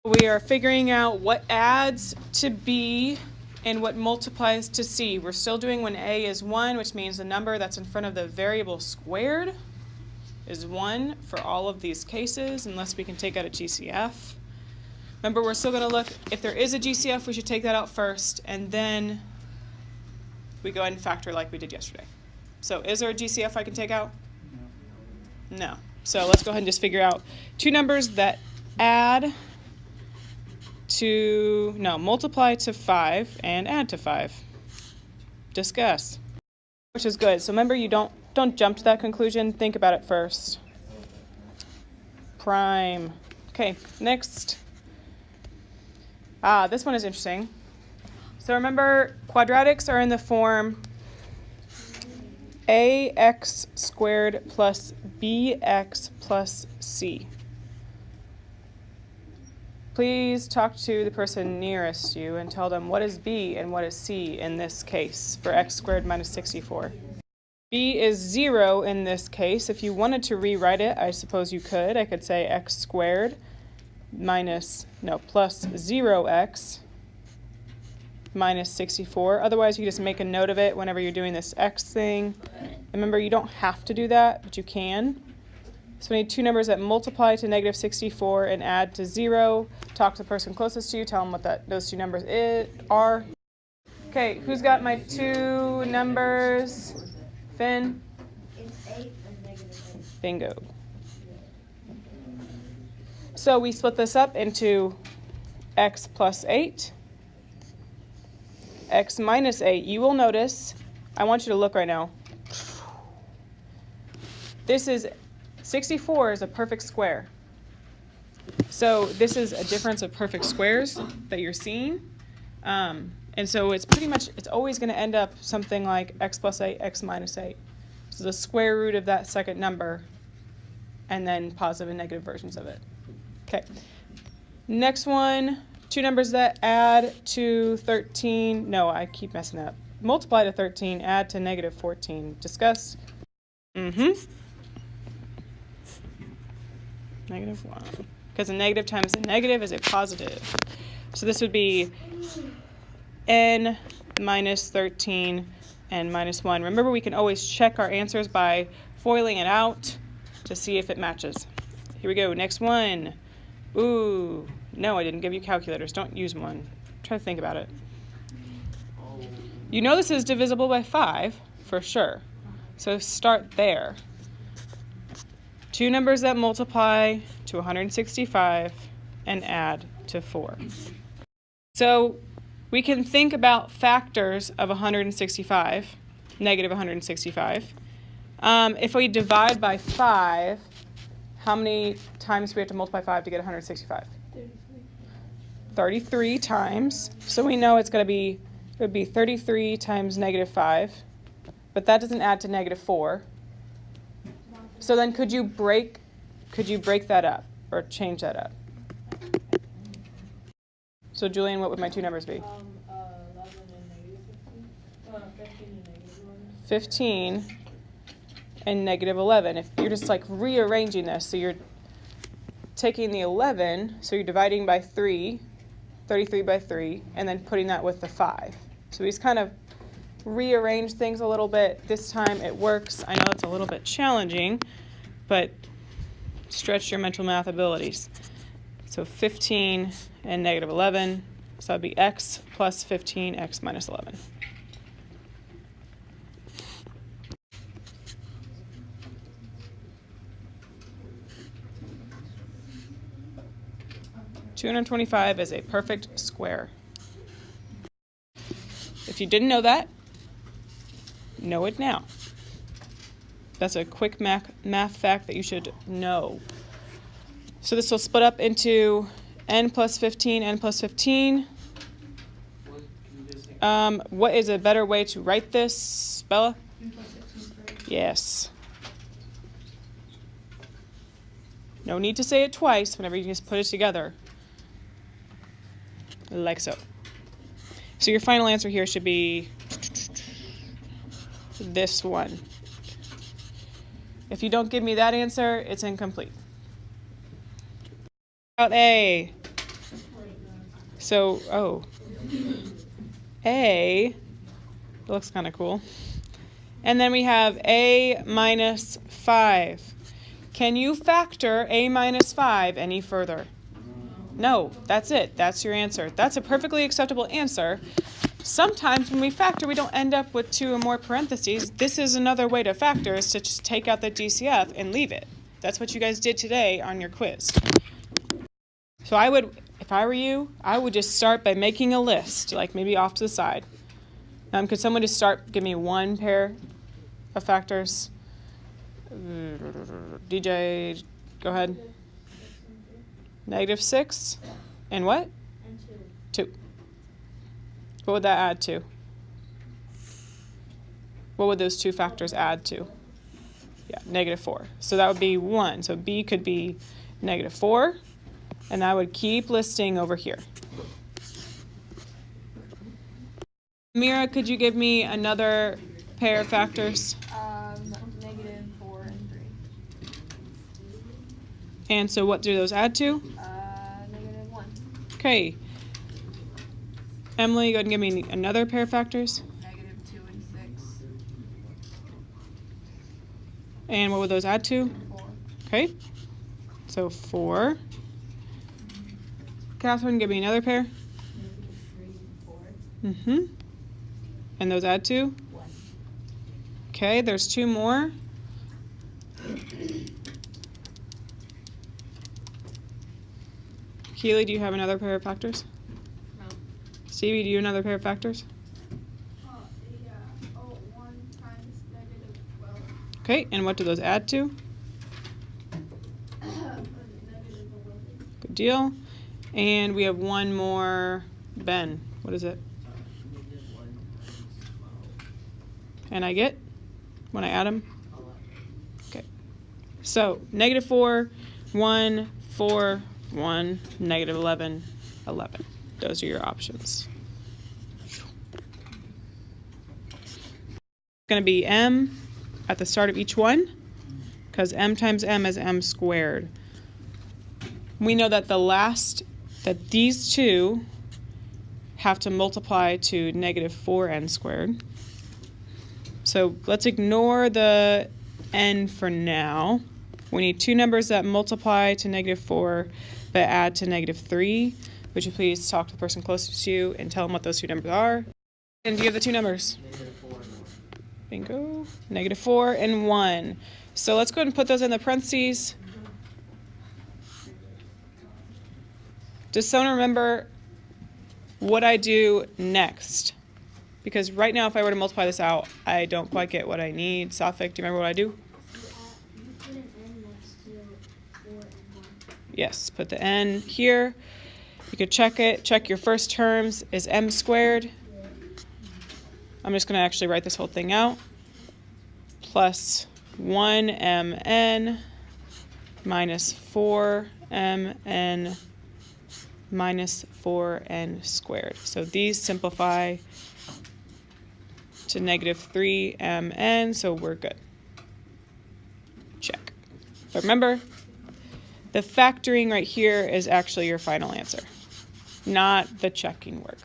We are figuring out what adds to B and what multiplies to C. We're still doing when A is 1, which means the number that's in front of the variable squared is 1 for all of these cases, unless we can take out a GCF. Remember, we're still going to look, if there is a GCF, we should take that out first, and then we go ahead and factor like we did yesterday. So is there a GCF I can take out? No. So let's go ahead and just figure out two numbers that multiply to 5 and add to 5. Discuss. Which is good. So remember, you don't jump to that conclusion. Think about it first. Prime. Okay, next. This one is interesting. So remember, quadratics are in the form ax squared plus bx plus c. Please talk to the person nearest you and tell them what is b and what is c in this case for x squared minus 64. B is 0 in this case. If you wanted to rewrite it, I suppose you could. I could say x squared plus 0x minus 64. Otherwise, you can just make a note of it whenever you're doing this x thing. Remember, you don't have to do that, but you can. So we need two numbers that multiply to negative 64 and add to 0. Talk to the person closest to you. Tell them what those two numbers are. Okay, who's got my two numbers? Finn? It's 8 and negative 8. Bingo. So we split this up into x plus 8, x minus 8. You will notice, I want you to look right now. This is 64 is a perfect square. So this is a difference of perfect squares that you're seeing. And so it's always going to end up something like x plus 8, x minus 8. So the square root of that second number, and then positive and negative versions of it. Okay. Next one, two numbers that add to 13. No, I keep messing up. Multiply to 13, add to negative 14. Discuss. Negative 1. Because a negative times a negative is a positive. So this would be n minus 13 and minus 1. Remember, we can always check our answers by foiling it out to see if it matches. Here we go. Next one. Ooh, no, I didn't give you calculators. Don't use one. Try to think about it. You know this is divisible by 5 for sure. So start there. Two numbers that multiply to 165 and add to 4. So we can think about factors of 165, negative 165. If we divide by 5, how many times do we have to multiply 5 to get 165? 33 times. So we know it would be 33 times negative 5, but that doesn't add to negative 4. So then could you break that up or change that up? So Julian, what would my two numbers be? 11 and negative 15. 15 and negative 11. 15 and negative 11. If you're just like rearranging this, so you're taking the 11, so you're dividing by 3, 33 by 3, and then putting that with the 5. So we just kind of rearrange things a little bit. This time it works. I know it's a little bit challenging, but stretch your mental math abilities. So 15 and negative 11, so that would be x plus 15, x minus 11. $225 is a perfect square. If you didn't know that, know it now. That's a quick math fact that you should know. So this will split up into n plus 15, n plus 15. What is a better way to write this, Bella? N plus 15. Yes. No need to say it twice whenever you just put it together. Like so. So your final answer here should be this one. If you don't give me that answer, it's incomplete. Out A. So, oh, A, it looks kind of cool. And then we have A minus 5. Can you factor A minus 5 any further? No, that's it. That's your answer. That's a perfectly acceptable answer. Sometimes when we factor, we don't end up with 2 or more parentheses. This is another way to factor, is to just take out the DCF and leave it. That's what you guys did today on your quiz. So I would, if I were you, I would just start by making a list, like maybe off to the side. Could someone just give me one pair of factors? DJ, go ahead. -6 and what? And 2. What would that add to? What would those 2 factors add to? Yeah, -4. So that would be 1. So B could be -4, and I would keep listing over here. Mira, could you give me another pair of factors? -4 and 3. And so what do those add to? -1. Okay. Emily, go ahead and give me another pair of factors. -2 and 6. And what would those add to? 4. Okay. So 4. Catherine, give me another pair. -3 and 4. Mm-hmm. And those add to? 1. Okay, there's 2 more. Keely, do you have another pair of factors? No. Stevie, do you have another pair of factors? Yeah. 1 times -12. Okay, and what do those add to? -11. Good deal. And we have one more. Ben, what is it? And I get, when I add them? Okay. So, -4, 1, 4, 1, -11, 11. Those are your options. It's going to be m at the start of each one, because m times m is m squared. We know that that these 2 have to multiply to -4n squared. So let's ignore the n for now. We need 2 numbers that multiply to -4 but add to -3. Would you please talk to the person closest to you and tell them what those 2 numbers are? And do you have the 2 numbers? Bingo. -4 and 1. So let's go ahead and put those in the parentheses. Does someone remember what I do next? Because right now, if I were to multiply this out, I don't quite get what I need. Safik, do you remember what I do? You put an n next to 4 and 1. Yes, put the n here. You could check it. Check your first terms is m squared. I'm just going to actually write this whole thing out. Plus 1mn minus 4mn minus 4n squared. So these simplify to -3mn, so we're good. Check. But remember, the factoring right here is actually your final answer, not the checking work.